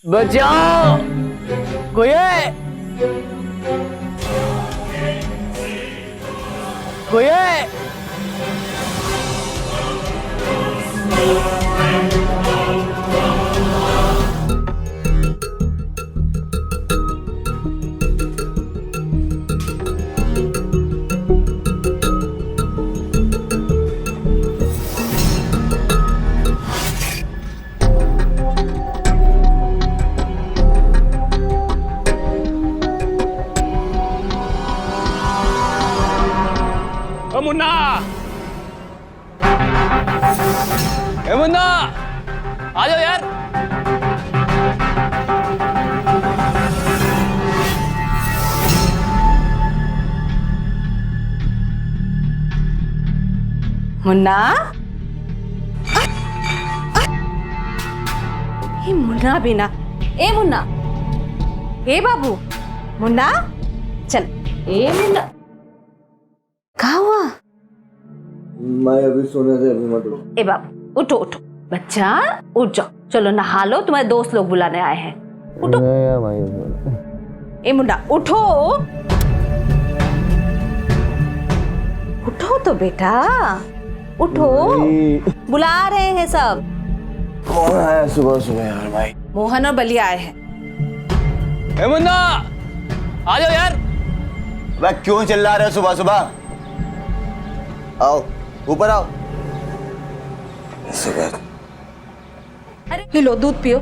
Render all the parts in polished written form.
बचाओ कोई है? कोई है? मुन्ना, ए मुन्ना, आ जाओ यार। मुन्ना, ये मुन्ना भी ना। ए मुन्ना, ए बाबू, मुन्ना, चल। ए मुन्ना, कहाँ हुआ? मैं अभी सोने से अभी मत उठो। ए बाबू, उठो उठो, बच्चा उठ जाओ, चलो नहा लो, तुम्हारे दोस्त लोग बुलाने आए हैं। उठो। ए मुन्ना, उठो, उठो तो बेटा, उठो, बुला रहे हैं सब। कौन आया सुबह सुबह यार भाई? मोहन और बलिया आए हैं। ए मुन्ना, आ जाओ यार। मैं क्यों चिल्ला रहे हो सुबह सुबह? आओ ऊपर आओ। सुबह अरे ये लो, दूध पियो।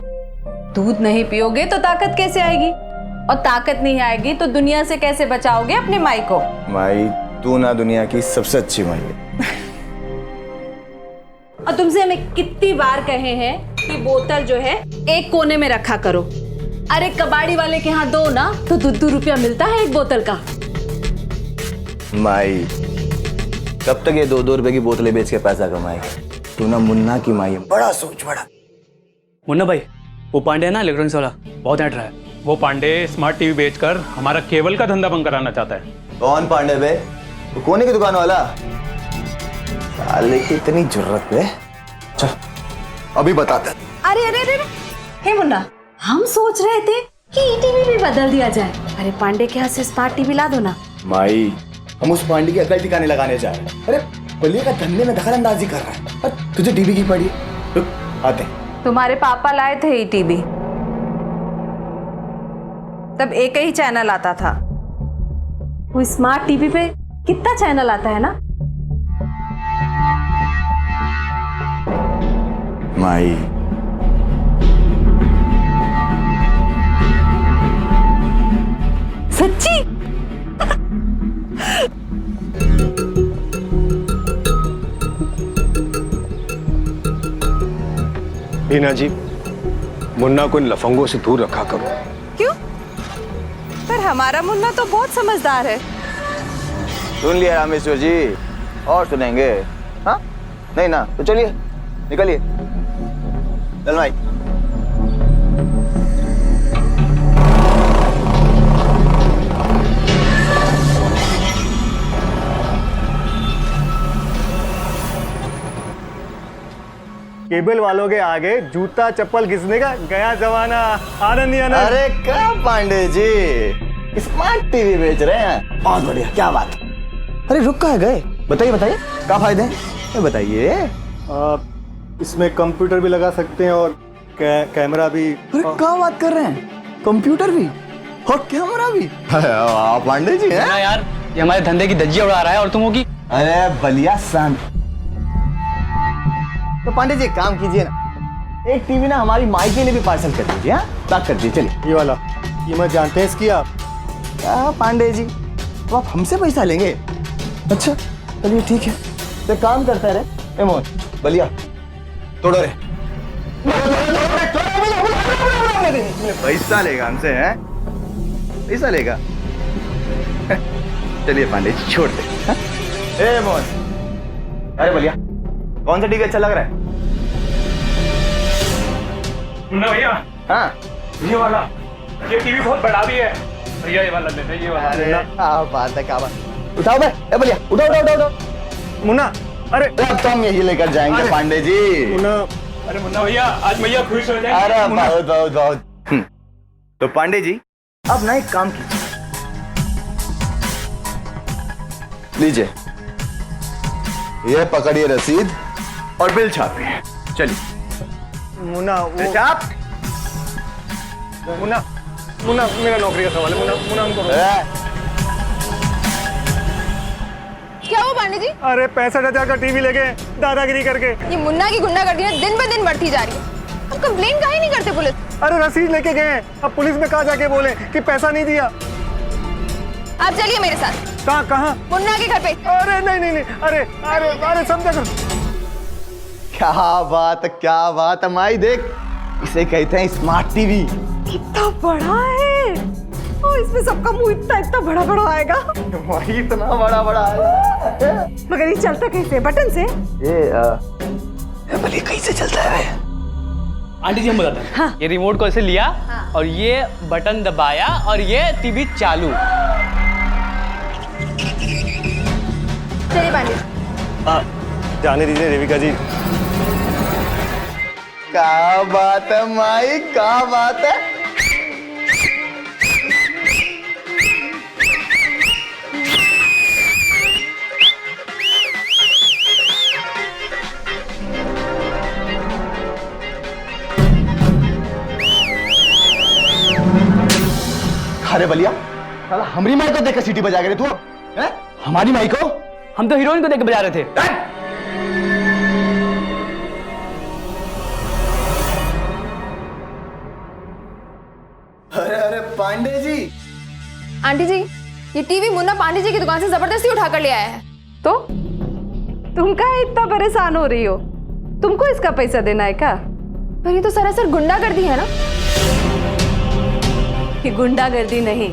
दूध नहीं पियोगे तो ताकत कैसे आएगी, और ताकत नहीं आएगी तो दुनिया से कैसे बचाओगे अपने माई को? माई, तू ना दुनिया की सबसे अच्छी माई है। और तुमसे हमें कितनी बार कहे हैं कि बोतल जो है एक कोने में रखा करो। अरे कबाड़ी वाले के यहाँ दो ना तो 2 रुपया मिलता है एक बोतल का। माई, कब तक ये 2 रुपए की बोतलें बेच के पैसा कमाएगी? तू ना मुन्ना की माई है, बड़ा सोच बड़ा। मुन्ना भाई, वो पांडे है ना इलेक्ट्रॉनिक्स वाला, बहुत ऐड रहा है। वो पांडे स्मार्ट टीवी बेचकर हमारा केबल का धंधा बंद कराना चाहता है। कौन पांडे बे? वो कोने की दुकान वाला? साले की इतनी जरूरत है? चल अभी बताते। अरे अरे अरे, हे मुन्ना, हम सोच रहे थे कि टीवी भी बदल दिया जाए। अरे पांडे के हाथ से स्मार्ट टीवी ला दो ना। माई, हम उस पांडे की अकल ठिकाने लगाने जा रहे हैं। अरे बलिया का धंधे में दखल अंदाजी कर रहा है और तुझे टीवी की पड़ी। रुक आते। तुम्हारे पापा लाए थे ये टीवी, तब एक ही चैनल आता था। वो स्मार्ट टीवी पे कितना चैनल आता है ना। माई, सच्ची? हीना जी, मुन्ना को इन लफंगों से दूर रखा करो। क्यों? पर हमारा मुन्ना तो बहुत समझदार है। सुन लिया रामेश्वर जी, और सुनेंगे? हाँ नहीं ना, तो चलिए निकलिए। चल भाई। केबल वालों के आगे जूता चप्पल घिसने का गया जमाना। आनंद ही आनंद। अरे क्या पांडे जी, स्मार्ट टीवी बेच रहे हैं? बहुत बढ़िया, क्या बात। अरे रुक कहाँ गए? बताइए बताइए, क्या फायदे हैं बताइए। इसमें कंप्यूटर भी लगा सकते हैं और कैमरा भी। अरे क्या बात कर रहे हैं? कंप्यूटर भी और कैमरा भी? पांडे जी हैं? यार, ये हमारे धंधे की धज्जियां उड़ा रहा है और तुम होगी। अरे बलिया सान। तो पांडे जी काम कीजिए ना, एक टीवी ना हमारी माई के लिए भी पार्सल कर दीजिए। हाँ पैक कर दीजिए। चलिए। ये वाला कीमत जानते हैं इसकी आप? क्या पांडे जी, तो आप हमसे पैसा लेंगे? अच्छा चलिए ठीक है, तो काम करता रहे। मोहन बलिया तोड़ो रे। पैसा लेगा हमसे? हैं पैसा लेगा? चलिए पांडे जी छोड़ दे। ए मोहन, अरे बलिया कौन सा टीवी अच्छा लग रहा है? मुन्ना भैया, हाँ ये वाला, ये टीवी बहुत बड़ा भी है भैया, ये वाला लेते हैं, ये वाला। अरे क्या बात है, क्या बात। उठाओ बे, ए बलिया उठाओ उठाओ उठाओ। मुन्ना, अरे अब तो हम यही लेकर जाएंगे पांडे जी। मुन्ना, अरे मुन्ना भैया, आज भैया खुश हो जाए। अरे बहुत बहुत बहुत। तो पांडे जी अब ना एक काम कीजिए, लीजिए ये पकड़िए रसीद और बिल छापिए। चलिए मुन्ना वो छाप। मुन्ना मुन्ना मेरा नौकरी का सवाल है। मुन्ना मुन्ना हमको रोक। क्या हुआ पांडे जी? अरे 65,000 का टीवी लेके दादागिरी करके। ये मुन्ना की गुंडागर्दी दिन ब दिन बढ़ती जा रही है। हम कंप्लेन काहे नहीं करते पुलिस? अरे रसीद लेके गए हैं, अब पुलिस में कहाँ जाके बोले कि पैसा नहीं दिया। आप चलिए मेरे साथ। कहाँ कहाँ? मुन्ना के घर पे। अरे नहीं नहीं नहीं, अरे अरे अरे समझा कर। क्या बात है माई, देख इसे कहते हैं स्मार्ट टीवी। कितना बड़ा है और इसमें सबका मुंह इतना इतना बड़ा बड़ा आएगा। वही इतना बड़ा बड़ा है, मगर ये चलता कैसे? बटन से? ये भले कैसे चलता है? आंटी जी हम बताते हैं। हाँ। ये रिमोट को ऐसे लिया और ये बटन दबाया और ये टीवी चालू। चलिए पांडे जी। जाने दीजिए रेविका जी। क्या बात है माई, क्या बात है। अरे बलिया, साला हमारी माई को देख सीटी बजा के तू हैं? हमारी माई को? हम तो हीरोइन को देख के बजा रहे थे। अरे अरे पांडे जी। आंटी जी, ये टीवी मुन्ना पांडे जी की दुकान से जबरदस्ती उठा कर ले आया है। तो तुम क्या इतना परेशान हो रही हो? तुमको इसका पैसा देना है क्या? पर ये तो सरासर गुंडागर्दी है ना। ये गुंडागर्दी नहीं,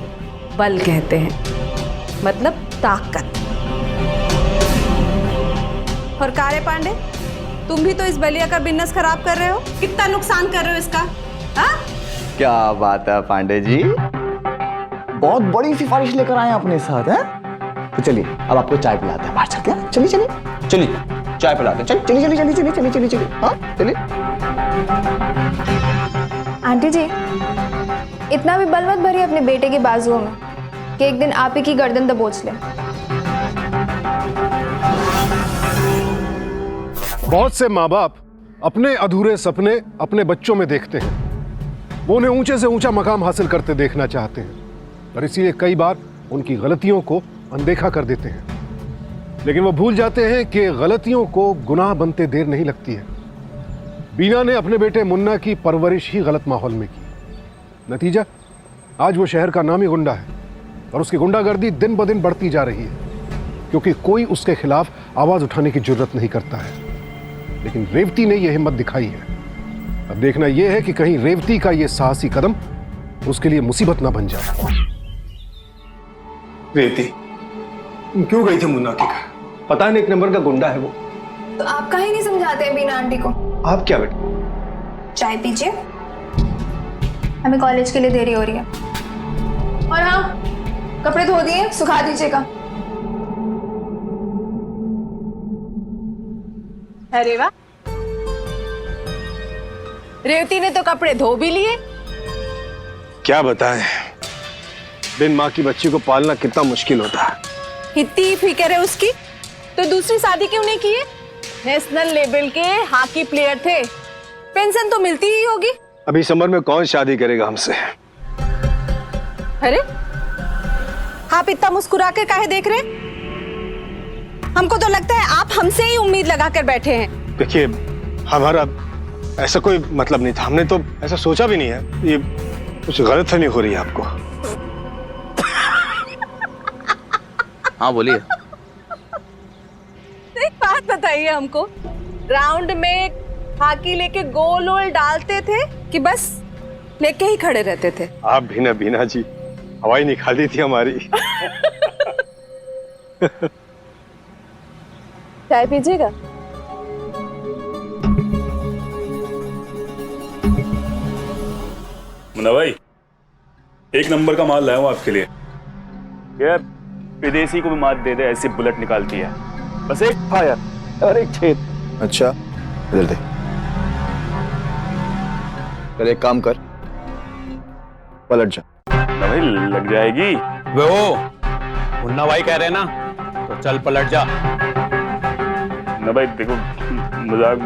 बल कहते हैं, मतलब ताकत। और कारे पांडे, तुम भी तो इस बलिया का बिजनेस खराब कर रहे हो। कितना नुकसान कर रहे हो इसका? हाँ? क्या बात है पांडे जी, बहुत बड़ी सिफारिश लेकर आए हैं अपने साथ हैं? तो चलिए अब आपको चाय पिलाते हैं, बाहर चलते हैं। चलिए चलिए चलिए चाय पिलाते हैं। चलिए चलिए चलिए चलिए चलिए चलिए चलिए, हाँ चलिए। आंटी जी, इतना भी बल मत भरिए अपने बेटे के बाजुओं में कि एक दिन आप ही की गर्दन दबोच ले। बहुत से माँ बाप अपने अधूरे सपने अपने बच्चों में देखते हैं। वो उन्हें ऊंचे से ऊंचा मकाम हासिल करते देखना चाहते हैं, पर इसीलिए कई बार उनकी गलतियों को अनदेखा कर देते हैं। लेकिन वो भूल जाते हैं कि गलतियों को गुनाह बनते देर नहीं लगती है। बीना ने अपने बेटे मुन्ना की परवरिश ही गलत माहौल में की। नतीजा, आज वो शहर का नामी गुंडा है और उसकी गुंडागर्दी दिन ब दिन बढ़ती जा रही है, क्योंकि कोई उसके खिलाफ आवाज उठाने की जरूरत नहीं करता है। लेकिन रेवती ने यह हिम्मत दिखाई है। अब देखना यह है कि कहीं रेवती का यह साहसी कदम उसके लिए मुसीबत ना बन जाए। रेवती, तुम क्यों गई थी मुन्ना के घर? पता नहीं एक नंबर का गुंडा है वो। तो आप काहे नहीं समझाते हैं बीना आंटी को? आप क्या बेटा? चाय पीजिए, हमें कॉलेज के लिए देरी हो रही है। और हाँ, कपड़े धो दिए, सुखा दीजिएगा। अरे वाह, रेवती ने तो कपड़े धो भी लिए। क्या बताएं, बिन माँ की बच्ची को पालना कितना मुश्किल होता है। इतनी फिक्र है उसकी तो दूसरी शादी क्यों नहीं की है? नेशनल लेवल के हॉकी प्लेयर थे, पेंशन तो मिलती ही होगी। अभी समर में कौन शादी करेगा हमसे? अरे आप इतना मुस्कुरा कर काहे देख रहे? हमको तो लगता है आप हमसे ही उम्मीद लगाकर बैठे हैं। देखिए, हमारा ऐसा कोई मतलब नहीं था, हमने तो ऐसा सोचा भी नहीं है। ये कुछ गलतफहमी हो रही है आपको। हाँ बोलिए। एक बात बताइए हमको, राउंड में हॉकी लेके गोल वोल डालते थे कि बस लेके ही खड़े रहते थे? आप भी ना बीना जी, हवाई निकाली थी हमारी। चाय पीजिएगा? मुन्ना भाई, एक नंबर का माल लाया हूं आपके लिए। ये विदेशी को भी मात दे दे, ऐसी बुलेट निकालती है। बस एक फायर और एक छेद। अच्छा इधर दे। चल एक काम कर, पलट जा। ना भाई लग जाएगी। वे ओ मुन्ना भाई कह रहे हैं ना, तो चल पलट जा। ना भाई देखो मजाक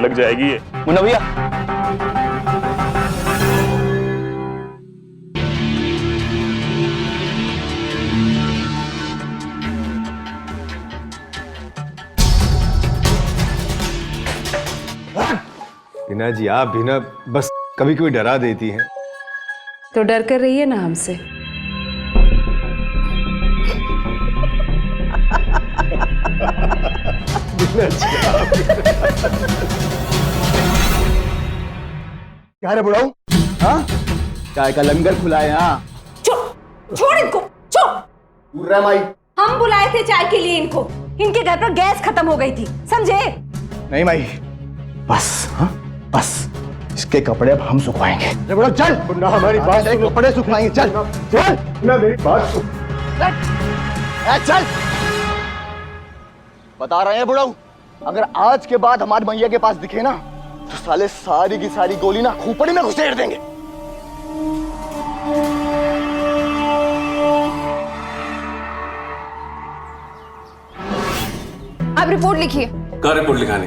लग जाएगी ये। मुन्ना भैया बिना जी आप भी ना बस कभी कभी डरा देती हैं। तो डर कर रही है ना हमसे। क्या रे बुढ़ाऊ, हाँ चाय का लंगर खुला है यहाँ। छोड़ इनको, छोड़। माई हम बुलाए थे चाय के लिए इनको, इनके घर पर गैस खत्म हो गई थी, समझे? नहीं माई, बस हाँ बस, इसके कपड़े अब हम सुखवाएंगे। अरे बुढ़ाऊ चल, ना हमारी बात सुनो। कपड़े सुखवाएंगे, चल चल ना मेरी बात सुन। चल। बता रहे हैं बुढ़ाऊ, अगर आज के बाद हमारे भैया के पास दिखे ना तो साले सारी की सारी गोली ना खोपड़ी में घुसेड़ देंगे। आप रिपोर्ट लिखिए। क्या रिपोर्ट लिखाने?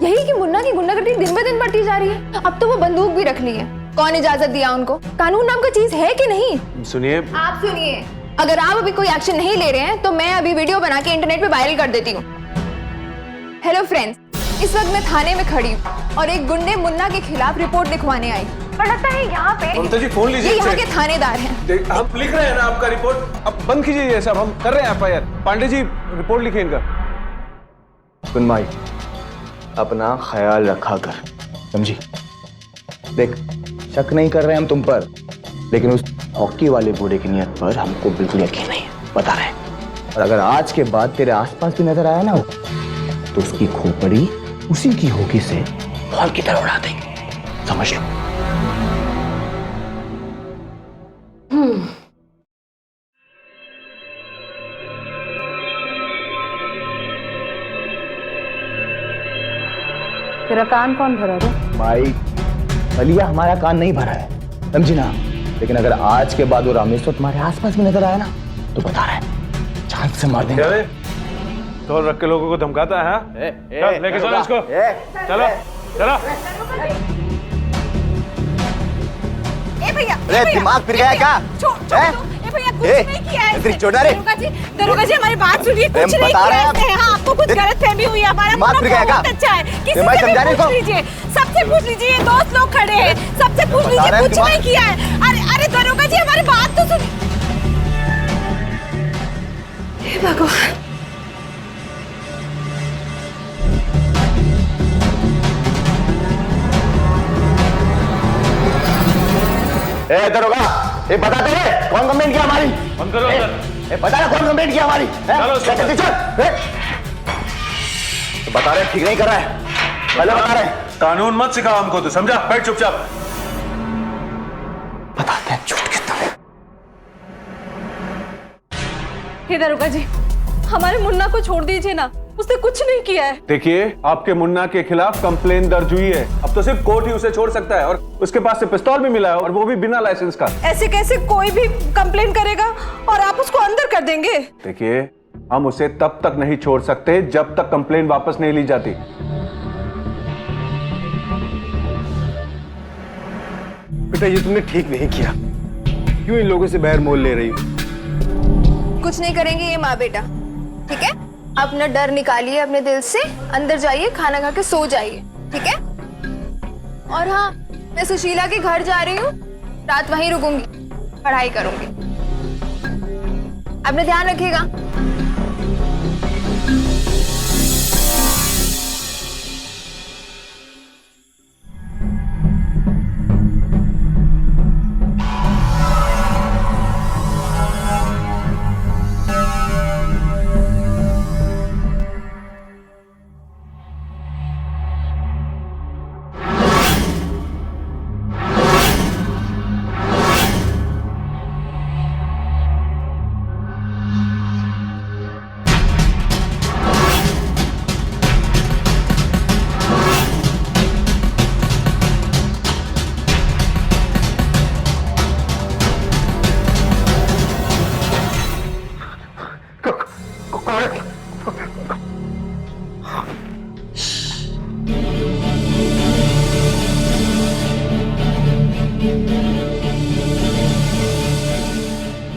यही कि मुन्ना की गुंडागर्दी दिन ब दिन बढ़ती जा रही है। अब तो वो बंदूक भी रख ली है। कौन इजाजत दिया उनको? कानून नाम का चीज है कि नहीं? सुनिए, आप सुनिए, अगर आप अभी कोई एक्शन नहीं ले रहे हैं तो मैं अभी वीडियो बना के इंटरनेट पे वायरल कर देती हूँ। हेलो फ्रेंड्स, इस वक्त मैं थाने में खड़ी हूँ और एक गुंडे मुन्ना के खिलाफ रिपोर्ट लिखवाने आई। पर लगता है यहाँ पे ममता जी फोन लीजिए। ये यहाँ के थानेदार हैं। हम लिख रहे हैं ना आपका रिपोर्ट, अब बंद कीजिए ये सब, हम कर रहे हैं एफआईआर। पांडे जी रिपोर्ट लिखिए इनका। सुन माई, अपना ख्याल रखा कर, समझी? देख, शक नहीं कर रहे हम तुम पर, लेकिन उस हॉकी वाले बूढ़े की नियत पर हमको बिल्कुल यकीन नहीं है, बता रहे हैं। और अगर आज के बाद तेरे आसपास भी नजर आया ना तो उसकी खोपड़ी उसी की होगी से बॉल की तरह उड़ा देंगे, समझ लो। तेरा कान कौन भरा रे? भाई भलिया हमारा कान नहीं भरा है, समझी ना? लेकिन अगर आज के बाद वो रामेश्वर तुम्हारे आसपास भी नजर आया ना तो बता रहा है चांद से मार देंगे। तो रख के लोगों को धमकाता है? चल लेके चलो इसको, चलो चलो। ए भैया, अरे दिमाग फिर गया क्या? भैया कुछ नहीं किया है। दरोगा जी हमारी बात सुनिए, कुछ नहीं बता किया रहे है। हाँ, आपको कुछ गलतफहमी हुई है। हमारा दिमाग फिर गया क्या? बहुत अच्छा है, किसी मैं से भी समझा रही पूछ हूँ। लीजिए, सबसे पूछ लीजिए, ये दोस्त लोग खड़े हैं, सबसे पूछ बता रहे लीजिए, हैं कुछ दिमाग- नहीं किया है। अरे दरोगा जी हमारी बात तो सुनिए। हे भगवान, ए दरोगा, ये बताते हैं कौन कंप्लेंट किया हमारी? बंद करो सर। बता रहा कौन कंप्लेंट किया हमारी? चलो, चलो। चल। तो बता रहे ठीक नहीं कर रहा है, पहले बता रहे। कानून मत सिखाओ हमको, तो समझा? बैठ चुपचाप। बताते हैं झूठ कितना है। हे दरोगा जी, हमारे मुन्ना को छोड़ दीजिए ना, उसने कुछ नहीं किया है। देखिए, आपके मुन्ना के खिलाफ कंप्लेन दर्ज हुई है। अब तो सिर्फ कोर्ट ही उसे छोड़ सकता है, और उसके पास से पिस्तौल भी मिला है, और वो भी बिना लाइसेंस का। ऐसे कैसे कोई भी कंप्लेन करेगा और आप उसको अंदर कर देंगे? देखिए, हम उसे तब तक नहीं छोड़ सकते जब तक कंप्लेन वापस नहीं ली जाती। बेटा ये तुमने ठीक नहीं किया, क्यों इन लोगों से बैर मोल ले रही हो? कुछ नहीं करेंगे ये माँ बेटा, ठीक है? अपना डर निकालिए अपने दिल से, अंदर जाइए, खाना खा के सो जाइए, ठीक है? और हाँ, मैं सुशीला के घर जा रही हूँ, रात वहीं रुकूंगी, पढ़ाई करूंगी। अपना ध्यान रखिएगा।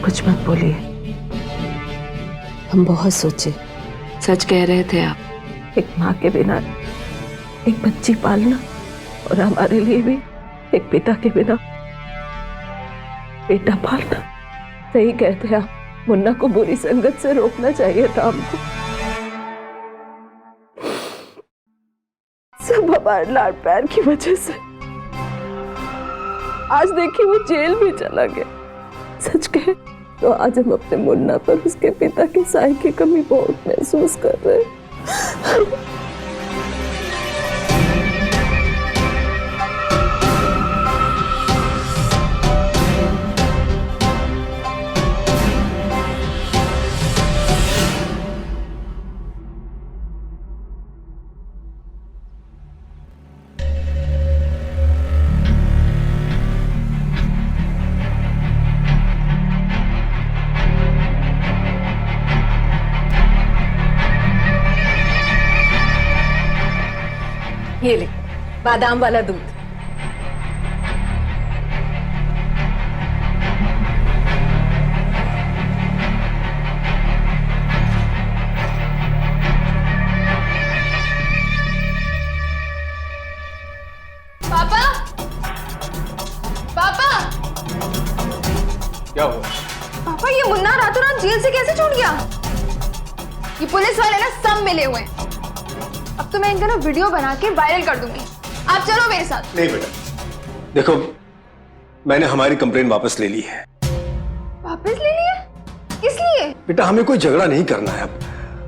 कुछ मत बोलिए, हम बहुत सोचे। सच कह रहे थे आप। एक माँ के बिना एक बच्ची पालना और हमारे लिए भी एक पिता के बिना बेटा पालना। सही कहते हैं आप, मुन्ना को बुरी संगत से रोकना चाहिए था हमको। सब हमारे लाड प्यार की वजह से। आज देखिए वो जेल भी चला गया। सच कहे तो आज हम अपने मुन्ना पर उसके पिता की साई की कमी बहुत महसूस कर रहे हैं। ये ले बादाम वाला दूध। पापा, पापा, क्या हुआ? पापा ये मुन्ना रातों रात जेल से कैसे छूट गया? ये पुलिस वाले ना सब मिले हुए हैं। अब तो मैं इनका ना वीडियो बना के वायरल कर दूंगी। आप चलो मेरे साथ। नहीं बेटा, देखो मैंने हमारी कंप्लेन वापस ले ली है। वापस ले लिया? किस लिए? बेटा हमें कोई झगड़ा नहीं करना है अब।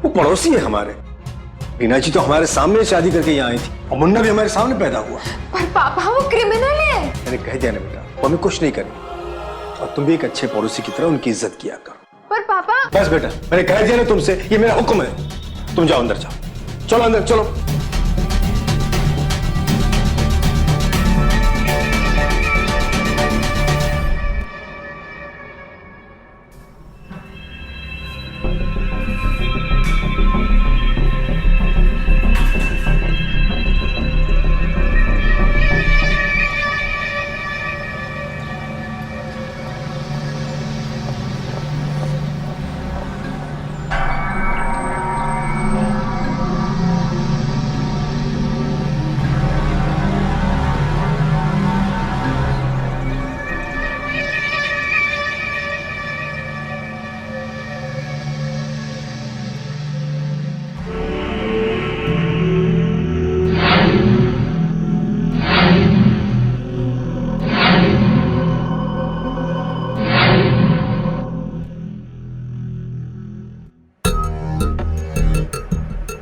वो पड़ोसी है हमारे। रीना जी तो हमारे सामने शादी करके यहाँ आई थी और मुन्ना भी हमारे सामने पैदा हुआ। पर पापा वो क्रिमिनल है। मैंने कह दिया ना बेटा, वो हमें कुछ नहीं करेंगे और तुम भी एक अच्छे पड़ोसी की तरह उनकी इज्जत किया करो। पर पापा। बस बेटा, मैंने कह दिया ना तुमसे, ये मेरा हुक्म है। तुम जाओ अंदर, जाओ, चलो अंदर चलो।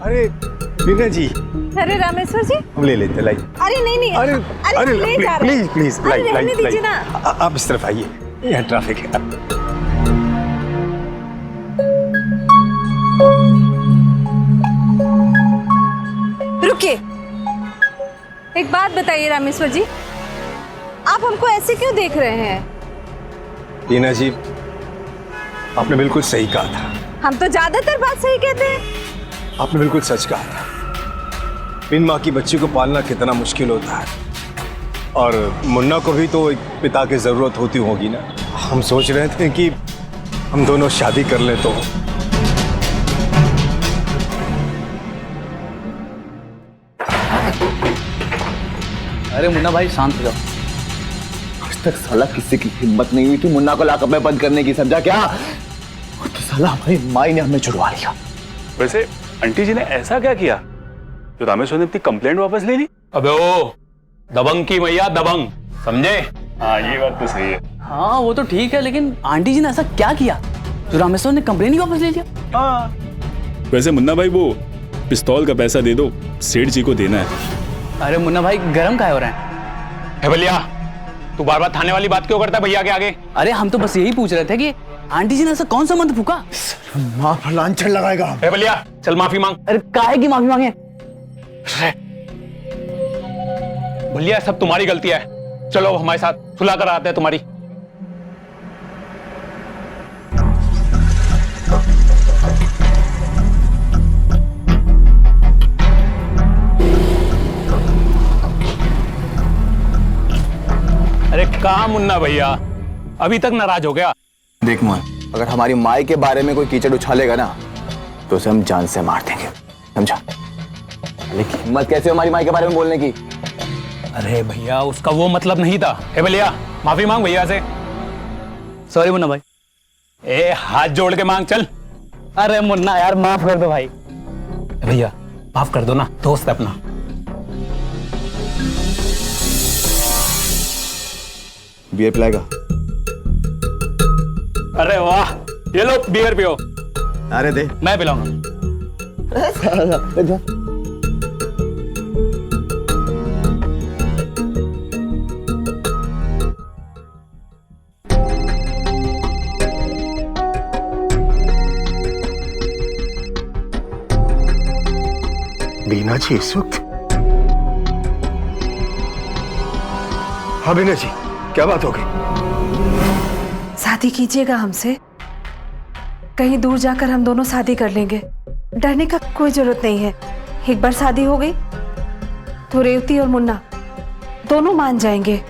अरे रीना जी। अरे रामेश्वर जी, हम ले लेते, लाइए। अरे नहीं नहीं, अरे अरे ले जा रहे हैं। प्लीज प्लीज अरे लाइए, रहने दीजिए लाइए। ना। आप इस तरफ आइए, यहाँ ट्रैफिक है। रुकिए, एक बात बताइए रामेश्वर जी, आप हमको ऐसे क्यों देख रहे हैं? रीना जी, आपने बिल्कुल सही कहा था। हम तो ज्यादातर बात सही कहते हैं। आपने बिल्कुल सच कहा था। बिन माँ की बच्ची को पालना कितना मुश्किल होता है और मुन्ना को भी तो एक पिता की जरूरत होती होगी ना। हम सोच रहे थे कि हम दोनों शादी कर लें तो। अरे मुन्ना भाई शांत हो जाओ। आज तक साला किसी की हिम्मत नहीं हुई थी मुन्ना को लॉकअप में बंद करने की, समझा क्या? और तो साला हमारी माई ने हमें छुड़वा लिया। वैसे आंटी जी ने ऐसा क्या किया जो रामेश्वर ने अपनी कंप्लेंट वापस ले ली? अबे ओ दबंग की मैया दबंग, समझे? हाँ ये बात तो सही है। हाँ वो तो ठीक है, लेकिन आंटी जी ने ऐसा क्या किया जो रामेश्वर ने कंप्लेन ही वापस ले लिया? हाँ वैसे मुन्ना भाई वो पिस्तौल का पैसा दे दो, सेठ जी को देना है। अरे मुन्ना भाई गरम काहे हो रहे हैं? है भैया, तू बार बार थाने वाली बात क्यों करता है भैया के आगे? अरे हम तो बस यही पूछ रहे थे कि आंटी जी ने ऐसा कौन सा मंत्र फूका? माँ पर लांछन लगाएगा। है भैया, चल माफी मांग। अरे काहे की माफी मांगे? भैया सब तुम्हारी गलती है, चलो अब हमारे साथ सुलह कर आते हैं तुम्हारी। अरे कहाँ मुन्ना भैया, अभी तक नाराज हो गया? देख मोहन, अगर हमारी माई के बारे में कोई कीचड़ उछालेगा ना तो उसे हम जान से मार देंगे, समझा? लेकिन हिम्मत कैसे हमारी माई के बारे में बोलने की? अरे भैया उसका वो मतलब नहीं था। ए भैया माफी मांग भैया से। सॉरी मुन्ना भाई। ए हाथ जोड़ के मांग चल। अरे मुन्ना यार माफ कर दो भाई। भैया माफ कर दो ना, दोस्त है अपना। बियर पिलाएगा? अरे वाह, ये लो बियर पियो। अरे दे। मैं पिलाऊंगा। बीना जी इस वक्त? हाँ बीना जी, क्या बात हो गई? शादी कीजिएगा हमसे, कहीं दूर जाकर हम दोनों शादी कर लेंगे। डरने का कोई जरूरत नहीं है। एक बार शादी हो गई तो रेवती और मुन्ना दोनों मान जाएंगे।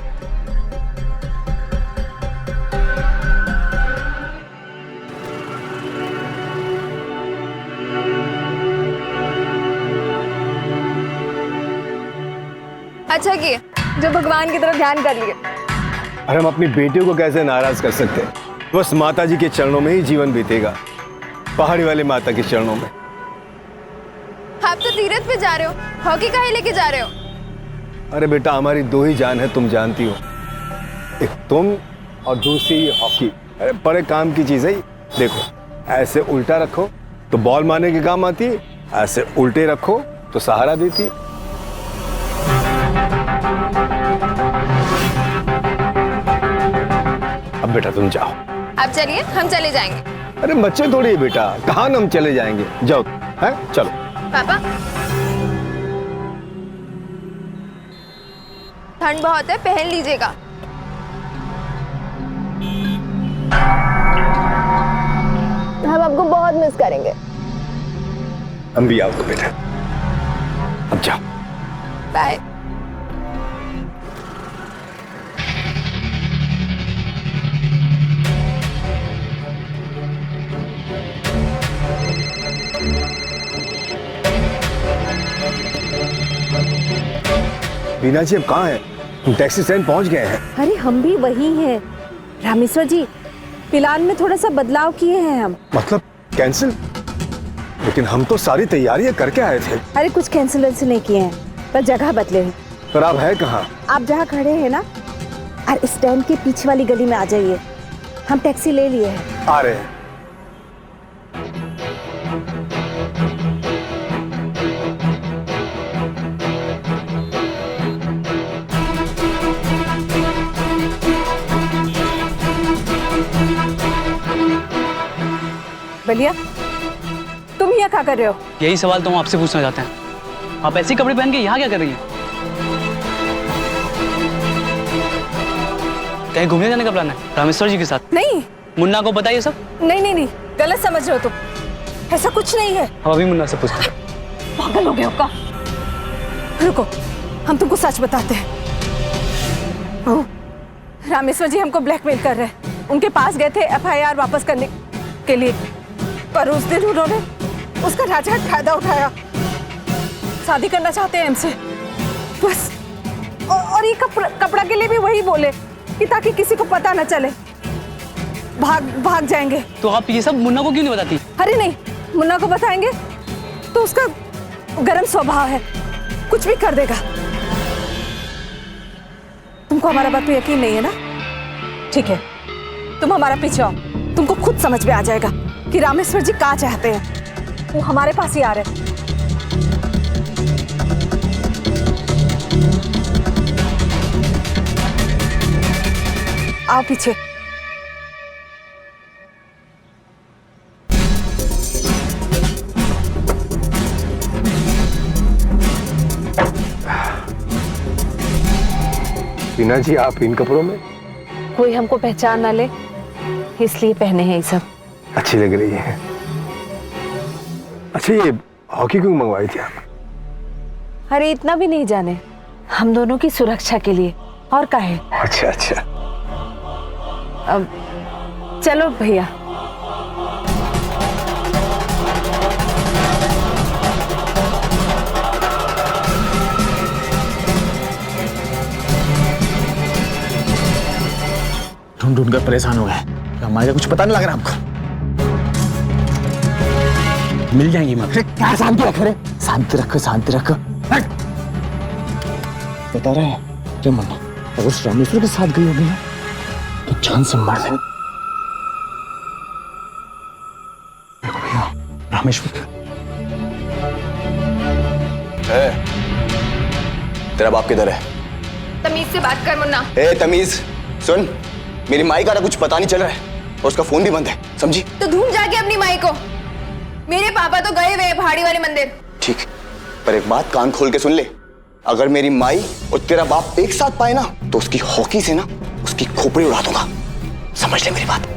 अच्छा किए जो भगवान की तरफ ध्यान कर लिए। अरे हम अपनी बेटियों को कैसे नाराज कर सकते हैं? बस माता जी के चरणों में ही जीवन बीतेगा, पहाड़ी वाले माता के चरणों में। आप तो तीरथ पे जा रहे हो, हॉकी काहे लेके जा रहे हो? अरे बेटा हमारी दो ही जान है, तुम जानती हो, एक तुम और दूसरी हॉकी। अरे बड़े काम की चीज है। देखो ऐसे उल्टा रखो तो बॉल मारने के काम आती है, ऐसे उल्टे रखो तो सहारा देती है। अब बेटा तुम जाओ। आप चलिए, हम चले जाएंगे। अरे बच्चे थोड़ी है बेटा, कहाँ हम चले जाएंगे, जाओ है चलो। पापा ठंड बहुत है, पहन लीजिएगा। हम आपको बहुत मिस करेंगे। हम भी आपको बेटा, अब जाओ। बाय। बीना जी अब कहाँ हैं? हम टैक्सी स्टैंड पहुंच गए हैं। अरे हम भी वही हैं रामेश्वर जी, प्लान में थोड़ा सा बदलाव किए हैं हम। मतलब कैंसिल? लेकिन हम तो सारी तैयारियां करके आए थे। अरे कुछ कैंसिल वैंसिल नहीं किए हैं, पर जगह बदले हैं। पर आप है कहाँ? आप जहाँ खड़े हैं ना, और स्टैंड के पीछे वाली गली में आ जाइए। हम टैक्सी ले लिए हैं। आ रहे हैं। बलिया तुम यहाँ क्या कर रहे हो? यही सवाल तो हम आपसे पूछना चाहते हैं। आप ऐसे कपड़े पहन के यहाँ क्या कर रही हैं? कहीं घूमने जाने का प्लान है रामेश्वर जी के साथ? नहीं। मुन्ना को बताइए सब। नहीं नहीं नहीं, गलत समझ रहे हो तुम, ऐसा कुछ नहीं है। हम अभी मुन्ना से पूछते हैं। पागल हो गए हो का? रुको, हम तुमको सच बताते हैं। ओह, रामेश्वर जी हमको ब्लैकमेल कर रहे हैं। उनके पास गए थे FIR वापस करने के लिए, पर उस दिन उन्होंने उसका राजघाट फायदा उठाया। शादी करना चाहते हैं हमसे बस। और ये कपड़ा के लिए भी वही बोले कि ताकि किसी को पता न चले, भाग जाएंगे। तो आप ये सब मुन्ना को क्यों नहीं बताती? अरे नहीं, मुन्ना को बताएंगे तो उसका गर्म स्वभाव है, कुछ भी कर देगा। तुमको हमारा बात पे यकीन नहीं है ना? ठीक है, तुम हमारा पीछे आओ, तुमको खुद समझ में आ जाएगा कि रामेश्वर जी क्या चाहते हैं। वो हमारे पास ही आ रहे हैं। आओ पीछे। बीना जी आप इन कपड़ों में? कोई हमको पहचान ना ले इसलिए पहने हैं ये सब। अच्छी लग रही है। अच्छा ये हॉकी क्यों मंगवाई थी आप? अरे इतना भी नहीं जाने, हम दोनों की सुरक्षा के लिए। और का है। अच्छा अच्छा। अब चलो भैया। ढूंढ ढूंढ कर परेशान हो गए, हमारे कुछ पता नहीं लग रहा आपको। मिल जाएंगी मगर। क्या शांति रख रहे, शांति रखो शांति रखो। बता रहे हैं क्या मन्ना, अगर उस रामेश्वर के साथ गई होगी ना तो जान से मार देंगे। देखो भैया, रामेश्वर तेरा बाप किधर है? तमीज से बात कर मुन्ना। ए तमीज सुन, मेरी माई का ना कुछ पता नहीं चल रहा है और उसका फोन भी बंद है, समझी? तो ढूंढ जाके अपनी माई को। मेरे पापा तो गए हुए पहाड़ी वाले मंदिर। ठीक, पर एक बात कान खोल के सुन ले, अगर मेरी माई और तेरा बाप एक साथ पाए ना तो उसकी हॉकी से ना उसकी खोपड़ी उड़ा दूंगा, समझ ले मेरी बात।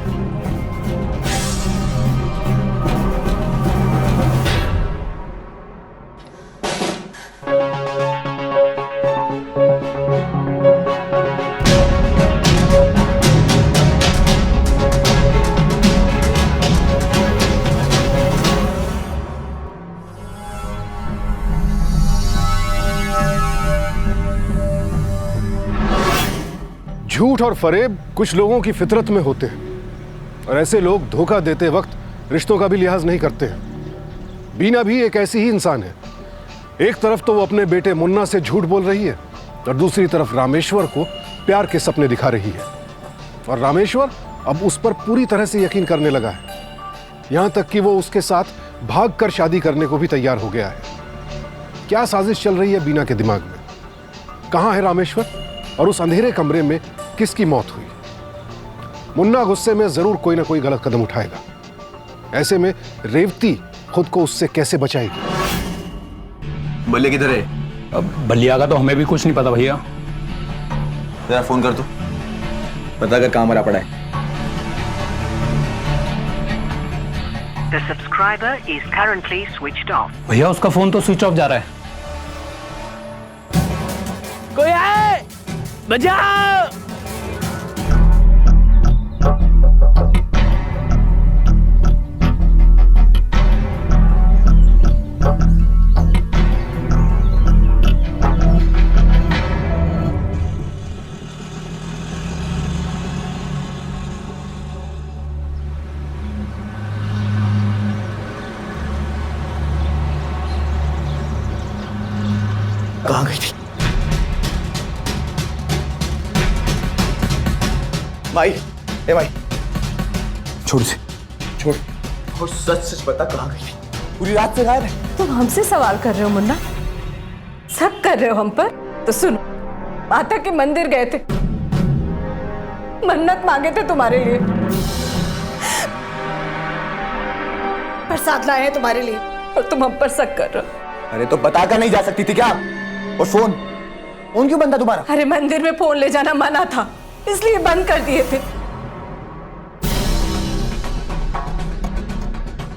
झूठ और फरेब कुछ लोगों की फितरत में होते हैं और ऐसे लोग धोखा देते वक्त रिश्तों का भी लिहाज नहीं करते हैं। बीना भी एक ऐसी ही इंसान है। एक तरफ तो वो अपने बेटे मुन्ना से झूठ बोल रही है और दूसरी तरफ रामेश्वर को प्यार के सपने दिखा रही है, और रामेश्वर अब उस पर पूरी तरह से यकीन करने लगा है, यहां तक कि वो उसके साथ भागकर शादी करने को भी तैयार हो गया है। क्या साजिश चल रही है बीना के दिमाग में? कहां है रामेश्वर और उस अंधेरे कमरे में किसकी मौत हुई? मुन्ना गुस्से में जरूर कोई ना कोई गलत कदम उठाएगा। ऐसे में रेवती खुद को उससे कैसे बचाएगी? बल्ले किधर है? अब बलिया का तो हमें भी कुछ नहीं पता भैया। जरा फोन कर दो, पता कर कहां मरा पड़ा है। The subscriber is currently switched off. भैया उसका फोन तो स्विच ऑफ जा रहा है। कोई आए, बचाओ। कहां गई थी माई? ए माई, छोड़ से छोड़, और सच सच बता कहां गई थी? पूरी रात से गायब है। तुम हमसे सवाल कर रहे हो मुन्ना? शक कर रहे हो हम पर? तो सुनो, माता के मंदिर गए थे, मन्नत मांगे थे तुम्हारे लिए, प्रसाद लाए हैं तुम्हारे लिए, और तुम हम पर शक कर रहे हो। अरे तो बताकर नहीं जा सकती थी क्या? और फोन क्यों बंद था तुम्हारा? अरे मंदिर में फोन ले जाना मना था, इसलिए बंद कर दिए थे।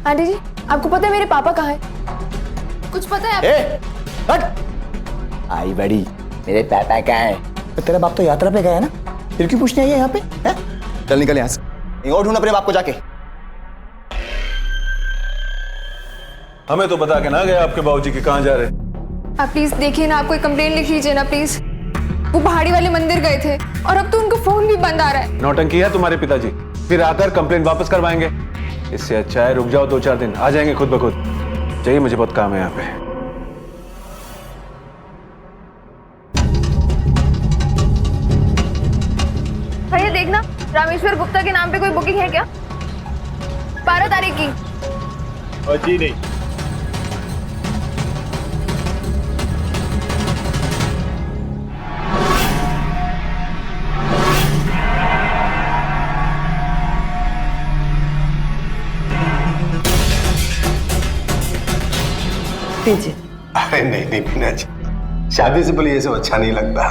आंटी जी, आपको पता है मेरे पापा कहाँ हैं? कुछ पता है आपको? हट! आई बड़ी, मेरे पापा कहाँ है? तो तेरा बाप तो यात्रा पे गया है ना, फिर क्यों पूछने आई है यहाँ पे? है? चल निकल यहाँ से, कहीं और ढूंढ अपने बाप को जाके। हमें तो बता के ना गए आपके बाबूजी के कहाँ जा रहे। आप प्लीज देखिए ना, आप कोई कंप्लेन लिख लीजिए ना प्लीज। वो पहाड़ी वाले मंदिर गए थे और अब तो उनका फोन भी बंद आ रहा है। नौटंकी है तुम्हारे पिताजी, फिर आकर कंप्लेन वापस करवाएंगे। इससे अच्छा है रुक जाओ, 2-4 दिन आ जाएंगे खुद ब खुद। चाहिए, मुझे बहुत काम है यहाँ पे। भैया देखना, रामेश्वर गुप्ता के नाम पे कोई बुकिंग है क्या? 12 तारीख की। जी नहीं। दीजिए। अरे नहीं नहीं बीना जी, शादी से पहले ये सब अच्छा नहीं लगता।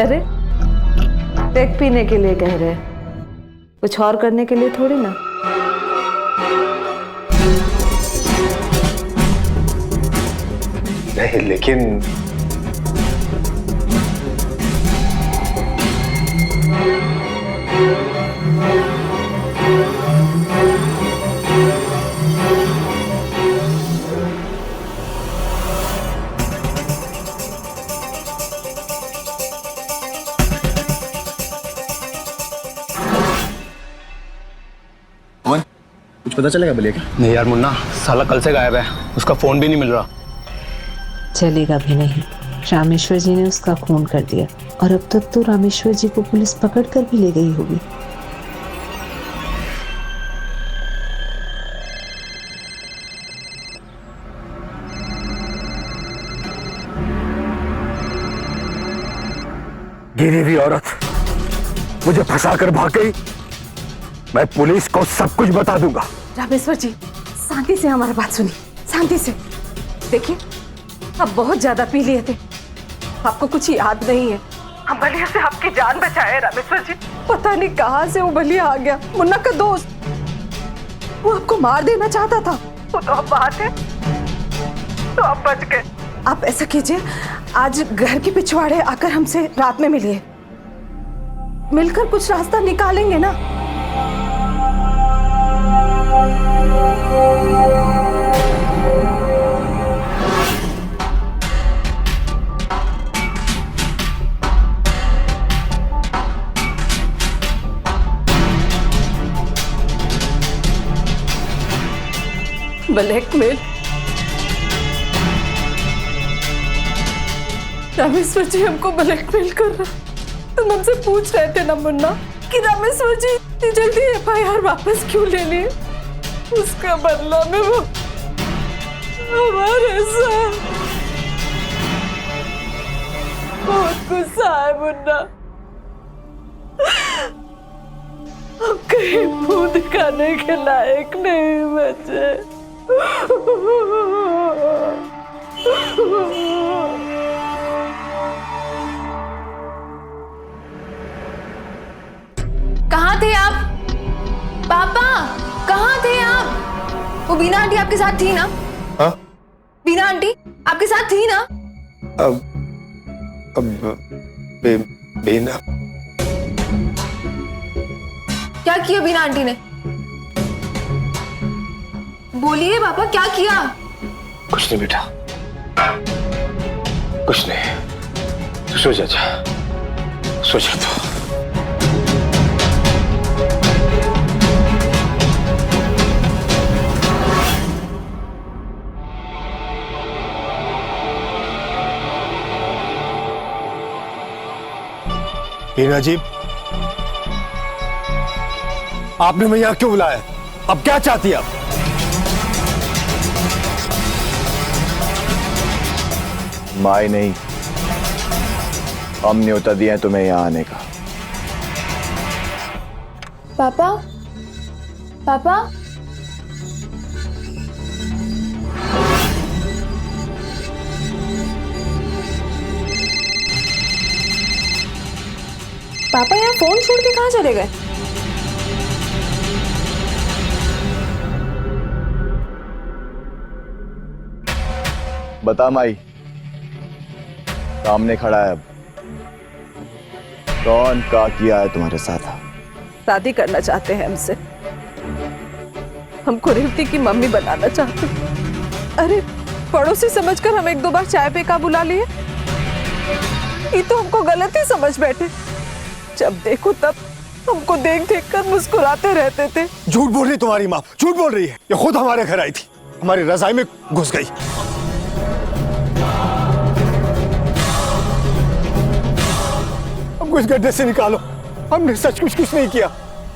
अरे पेट पीने के लिए कह रहे हैं, कुछ और करने के लिए थोड़ी ना। नहीं लेकिन कुछ पता चलेगा बलिया का? नहीं यार मुन्ना, साला कल से गायब है, उसका फोन भी नहीं मिल रहा। चलेगा भी नहीं, रामेश्वर जी ने उसका खून कर दिया और अब तक तो रामेश्वर जी को पुलिस पकड़ कर भी ले गई होगी। गिरी हुई औरत मुझे फंसा कर भाग गई, मैं पुलिस को सब कुछ बता दूंगा। रामेश्वर जी, शांति से हमारी बात सुनिए, शांति से। देखिए, आप बहुत ज्यादा पी लिए थे, आपको कुछ याद नहीं है। हम बलिया से आपकी जान बचाए रामेश्वर जी। पता नहीं कहाँ से वो बलिया आ गया, मुन्ना का दोस्त। वो आपको मार देना चाहता था, वो तो अब बात है, तो आप बच गए। आप ऐसा कीजिए, आज घर के पिछवाड़े आकर हमसे रात में मिलिए, मिलकर कुछ रास्ता निकालेंगे ना। ब्लैकमेल? रामेश्वर जी हमको ब्लैकमेल कर रहा। तुम हमसे पूछ रहे थे ना मुन्ना कि रामेश्वर जी इतनी जल्दी एफआईआर वापस क्यों ले लिए? उसका बदला में वो हमारे साथ बहुत गुस्सा है मुन्ना। हम कहीं मुंह दिखाने के लायक नहीं बचे। कहाँ थे आप? पापा, कहाँ थे आप? वो बीना आंटी आपके साथ थी ना? हाँ? बीना आंटी आपके साथ थी ना? बीना क्या किया बीना आंटी ने? बोलिए पापा, क्या किया? कुछ नहीं बेटा, कुछ नहीं। तू सो जा, सो जा तू। हीना जी, आपने मैं यहाँ क्यों बुलाया? अब क्या चाहती है आप? माई नहीं, हम न्योता दिया तुम्हें यहाँ आने का। पापा, पापा, पापा यहाँ फोन छोड़ के कहाँ चले गए? बता माई, सामने खड़ा है अब, कौन का किया है तुम्हारे साथ? शादी करना चाहते हैं हमसे, हमको रिंती की मम्मी बनाना चाहते। अरे पड़ोसी समझकर हम एक दो बार चाय पे का बुला लिए, ये तो हमको गलत ही समझ बैठे। जब देखो तब हमको देख देख कर मुस्कुराते रहते थे। झूठ बोल रही तुम्हारी माँ, झूठ बोल रही है। ये खुद हमारे घर आई थी, हमारी रजाई में घुस गई। हमको इस गड्ढे से निकालो, हमने सच कुछ नहीं किया,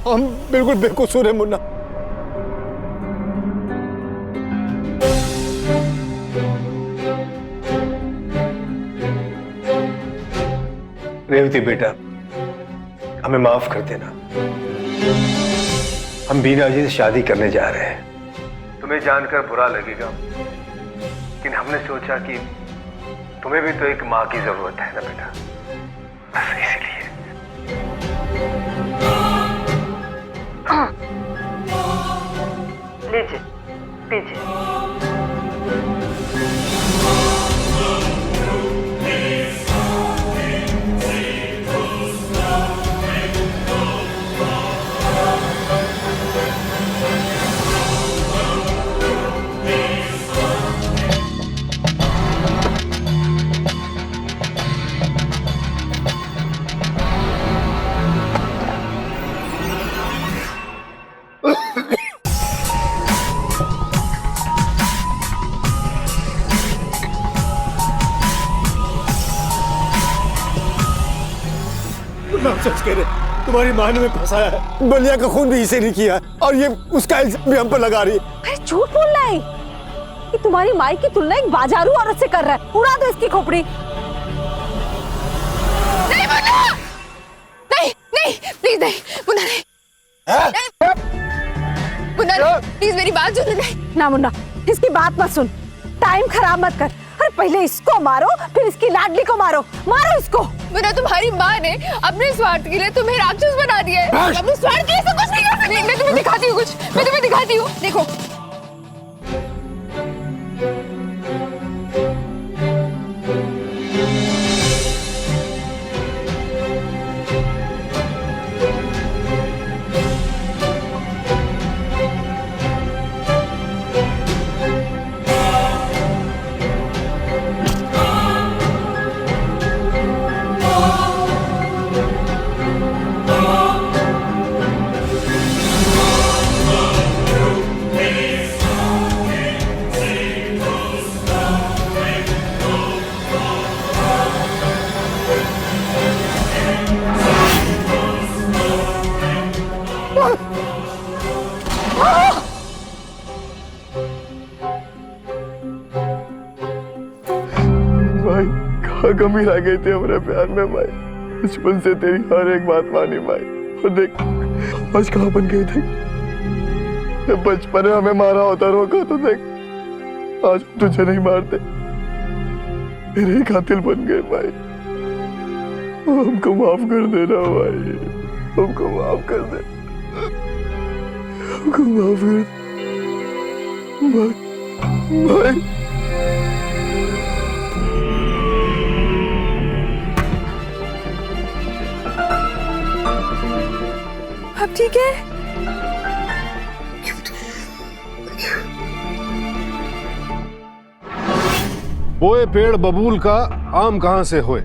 हम बिल्कुल बेकसूर है मुन्ना। रेवती बेटा, हमें माफ कर देना, हम बीना जी से शादी करने जा रहे हैं। तुम्हें जानकर बुरा लगेगा, लेकिन हमने सोचा कि तुम्हें भी तो एक माँ की जरूरत है ना बेटा, बस इसलिए। लीजिए, पीजिए। सच कह रहे, तुम्हारी मां ने हमें फंसाया है, बलिया का खून भी इसे नहीं किया और ये उसका इल्जाम भी हम पर लगा रही है। अरे झूठ बोल रहा है कि तुम्हारी माई की तुलना एक बाजारू औरत से कर रहा है। उड़ा दो इसकी खोपड़ी। नहीं मुन्ना, नहीं नहीं प्लीज नहीं मुन्ना, नहीं मुन्ना प्लीज मेरी बात सुन। नहीं ना मुन्ना, इसकी बात मत सुन, टाइम खराब मत कर। अरे पहले इसको मारो, फिर इसकी लाडली को मारो, मारो इसको। मुन्ना तुम्हारी माँ ने अपने स्वार्थ के लिए तुम्हें राक्षस बना दिया है। अपने स्वार्थ के लिए सब कुछ नहीं कर सकती। मैं तुम्हें दिखाती हूँ कुछ, मैं तुम्हें दिखाती हूँ, देखो। भाई कहाँ कमी रह गई थी हमारे प्यार में भाई। बचपन से तेरी हर एक बात मानी भाई, और देख आज कहाँ बन गई थी। जब बचपन में हमें मारा होता रोका तो देख आज तुझे नहीं मारते, तेरे कातिल बन गए भाई। हमको माफ कर देना भाई, हमको माफ कर दे, हमको माफ कर दे भाई। अब ठीक है? बोए पेड़ बबूल का आम कहां से होए।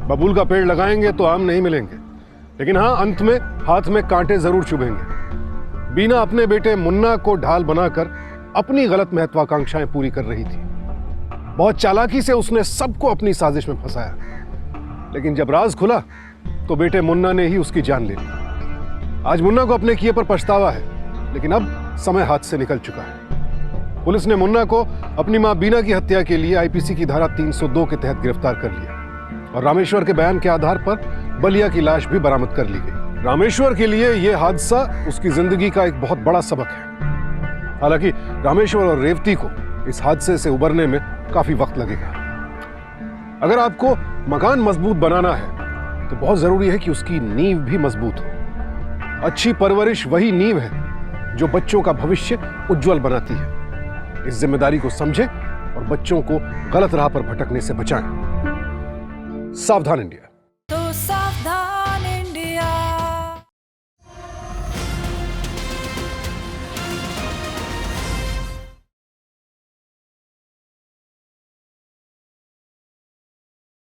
बबूल का पेड़ लगाएंगे तो आम नहीं मिलेंगे, लेकिन हाँ अंत में हाथ में कांटे जरूर चुभेंगे। बीना अपने बेटे मुन्ना को ढाल बनाकर अपनी गलत महत्वाकांक्षाएं पूरी कर रही थी। बहुत चालाकी से उसने सबको अपनी साजिश में फंसाया, लेकिन जब राज खुला तो बेटे मुन्ना ने ही उसकी जान ले ली। आज मुन्ना को अपने किए पर पछतावा है, लेकिन अब समय हाथ से निकल चुका है। पुलिस ने मुन्ना को अपनी मां बीना की हत्या के लिए आईपीसी की धारा 302 के तहत गिरफ्तार कर लिया और रामेश्वर के बयान के आधार पर बलिया की लाश भी बरामद कर ली गई। रामेश्वर के लिए यह हादसा उसकी जिंदगी का एक बहुत बड़ा सबक है। हालांकि रामेश्वर और रेवती को इस हादसे से उबरने में काफी वक्त लगेगा। अगर आपको मकान मजबूत बनाना है तो बहुत जरूरी है कि उसकी नींव भी मजबूत हो। अच्छी परवरिश वही नींव है जो बच्चों का भविष्य उज्जवल बनाती है। इस जिम्मेदारी को समझें और बच्चों को गलत राह पर भटकने से बचाएं। सावधान इंडिया।